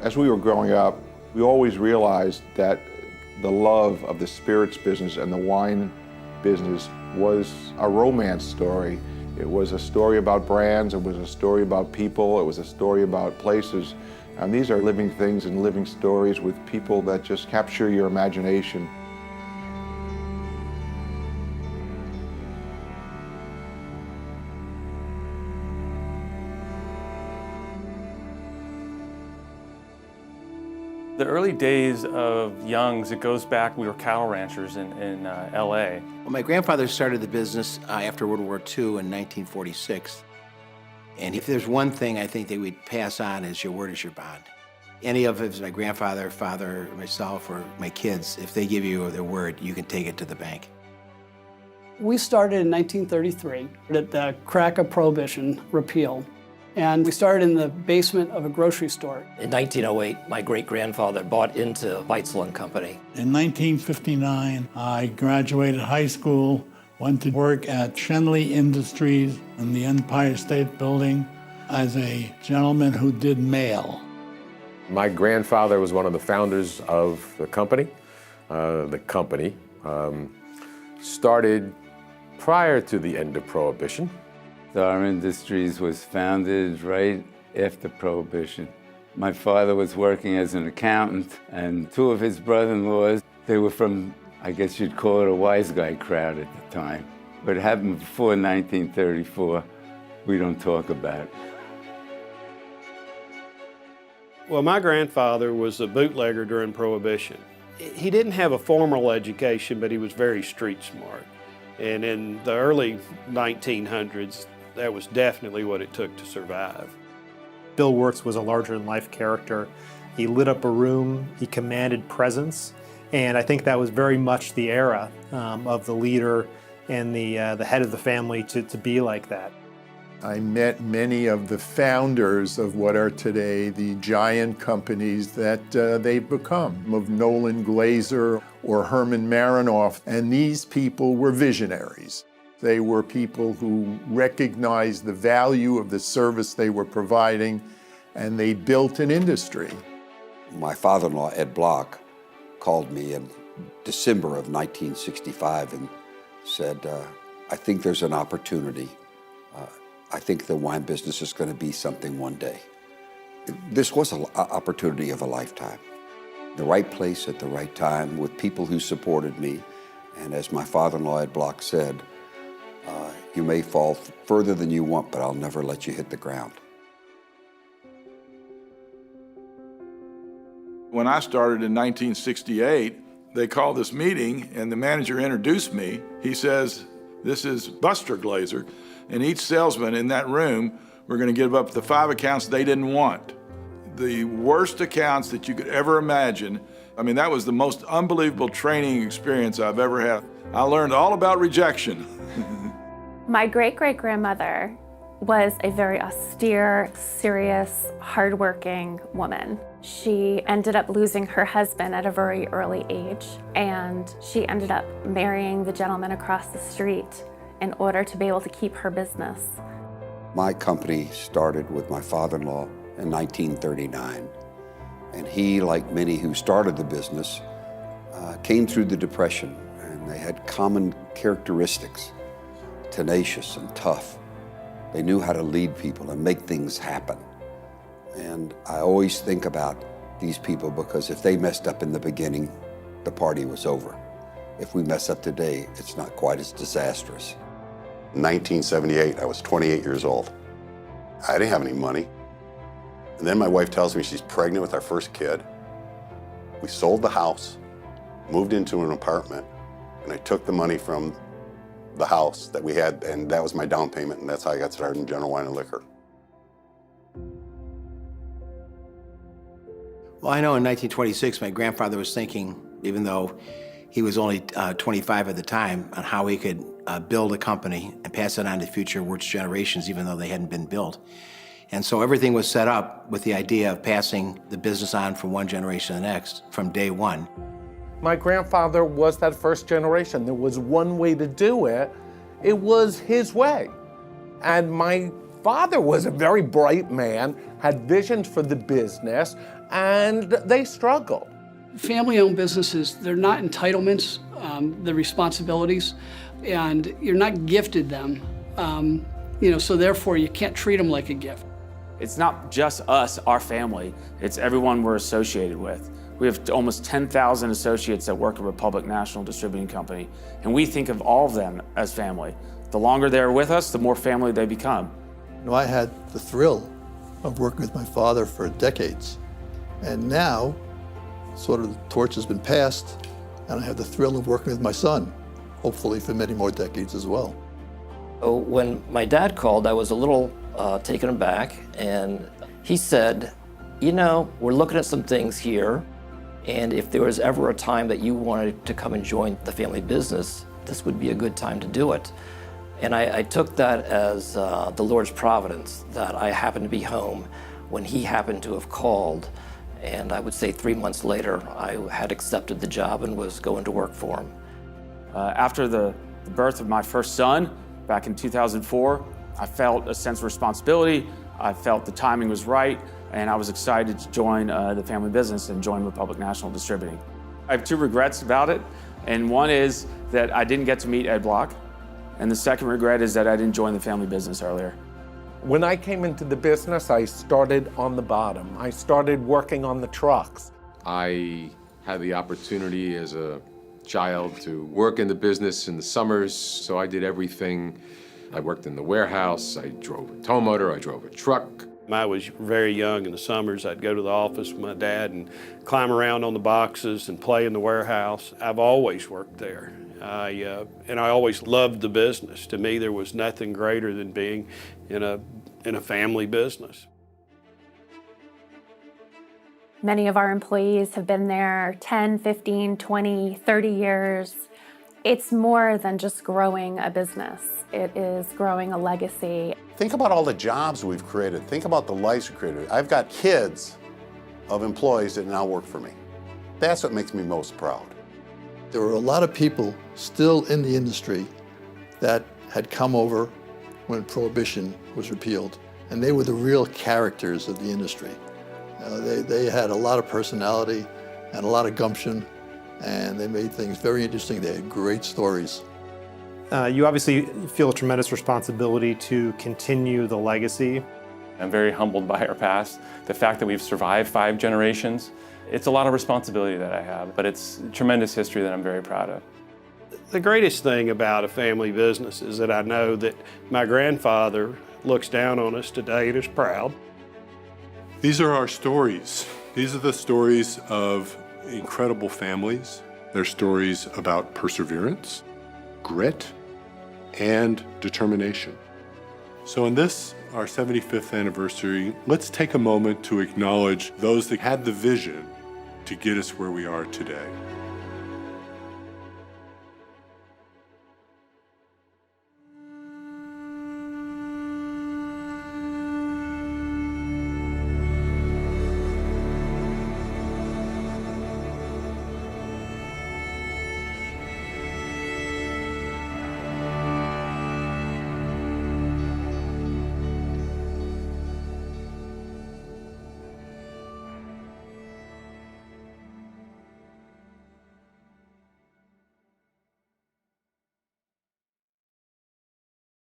As we were growing up, we always realized that the love of the spirits business and the wine business was a romance story. It was a story about brands, it was a story about people, it was a story about places. And these are living things and living stories with people that just capture your imagination. The early days of Young's, it goes back, we were cattle ranchers in LA. Well, my grandfather started the business after World War II in 1946. And if there's one thing I think they would pass on is your word is your bond. Any of it, my grandfather, father, myself, or my kids, if they give you their word, you can take it to the bank. We started in 1933 at the crack of Prohibition repeal. And we started in the basement of a grocery store. In 1908, my great-grandfather bought into Weitzel and Company. In 1959, I graduated high school, went to work at Shenley Industries in the Empire State Building as a gentleman who did mail. My grandfather was one of the founders of the company. The company started prior to the end of Prohibition. Our Industries was founded right after Prohibition. My father was working as an accountant, and two of his brother-in-laws, they were from, I guess you'd call it a wise guy crowd at the time. What happened before 1934, we don't talk about. Well, my grandfather was a bootlegger during Prohibition. He didn't have a formal education, but he was very street smart. And in the early 1900s, that was definitely what it took to survive. Bill Wirtz was a larger-than-life character. He lit up a room, he commanded presence, and I think that was very much the era of the leader and the head of the family to be like that. I met many of the founders of what are today the giant companies that they've become, of Nolan Glazer or Herman Marinoff, and these people were visionaries. They were people who recognized the value of the service they were providing, and they built an industry. My father-in-law, Ed Block, called me in December of 1965 and said, I think there's an opportunity. I think the wine business is going to be something one day. This was an opportunity of a lifetime. The right place at the right time with people who supported me. And as my father-in-law, Ed Block, said, you may fall further than you want, but I'll never let you hit the ground. When I started in 1968, they called this meeting and the manager introduced me. He says, this is Buster Glazer, and each salesman in that room, we're going to give up the 5 accounts they didn't want. The worst accounts that you could ever imagine. I mean, that was the most unbelievable training experience I've ever had. I learned all about rejection. My great-great-grandmother was a very austere, serious, hardworking woman. She ended up losing her husband at a very early age, and she ended up marrying the gentleman across the street in order to be able to keep her business. My company started with my father-in-law in 1939, and he, like many who started the business, came through the Depression, and they had common characteristics. Tenacious and tough. They knew how to lead people and make things happen. And I always think about these people because if they messed up in the beginning, the party was over. If we mess up today, it's not quite as disastrous. In 1978, I was 28 years old. I didn't have any money. And then my wife tells me she's pregnant with our first kid. We sold the house, moved into an apartment, and I took the money from the house that we had, and that was my down payment, and that's how I got started in general wine and liquor. Well, I know in 1926, my grandfather was thinking, even though he was only 25 at the time, on how he could build a company and pass it on to future Wirtz generations, even though they hadn't been built. And so everything was set up with the idea of passing the business on from one generation to the next from day one. My grandfather was that first generation. There was one way to do it. It was his way. And my father was a very bright man, had visions for the business, and they struggled. Family-owned businesses, they're not entitlements, they're responsibilities, and you're not gifted them. So therefore you can't treat them like a gift. It's not just us, our family, it's everyone we're associated with. We have almost 10,000 associates that work at Republic National Distributing Company, and we think of all of them as family. The longer they're with us, the more family they become. I had the thrill of working with my father for decades, and now sort of the torch has been passed, and I have the thrill of working with my son, hopefully for many more decades as well. When my dad called, I was a little taken aback, and he said, we're looking at some things here, and if there was ever a time that you wanted to come and join the family business, this would be a good time to do it. And I took that as the Lord's providence, that I happened to be home when he happened to have called. And I would say 3 months later, I had accepted the job and was going to work for him. After the birth of my first son, back in 2004, I felt a sense of responsibility. I felt the timing was right, and I was excited to join the family business and join Republic National Distributing. I have 2 regrets about it, and one is that I didn't get to meet Ed Block, and the second regret is that I didn't join the family business earlier. When I came into the business, I started on the bottom. I started working on the trucks. I had the opportunity as a child to work in the business in the summers, so I did everything. I worked in the warehouse, I drove a tow motor, I drove a truck. I was very young in the summers. I'd go to the office with my dad and climb around on the boxes and play in the warehouse. I've always worked there. And I always loved the business. To me, there was nothing greater than being in a family business. Many of our employees have been there 10, 15, 20, 30 years. It's more than just growing a business. It is growing a legacy. Think about all the jobs we've created. Think about the lives we've created. I've got kids of employees that now work for me. That's what makes me most proud. There were a lot of people still in the industry that had come over when Prohibition was repealed, and they were the real characters of the industry. They had a lot of personality and a lot of gumption, and they made things very interesting. They had great stories. You obviously feel a tremendous responsibility to continue the legacy. I'm very humbled by our past. The fact that we've survived 5 generations, it's a lot of responsibility that I have, but it's tremendous history that I'm very proud of. The greatest thing about a family business is that I know that my grandfather looks down on us today and is proud. These are our stories. These are the stories of incredible families. They're stories about perseverance, grit, and determination. So in this, our 75th anniversary, let's take a moment to acknowledge those that had the vision to get us where we are today.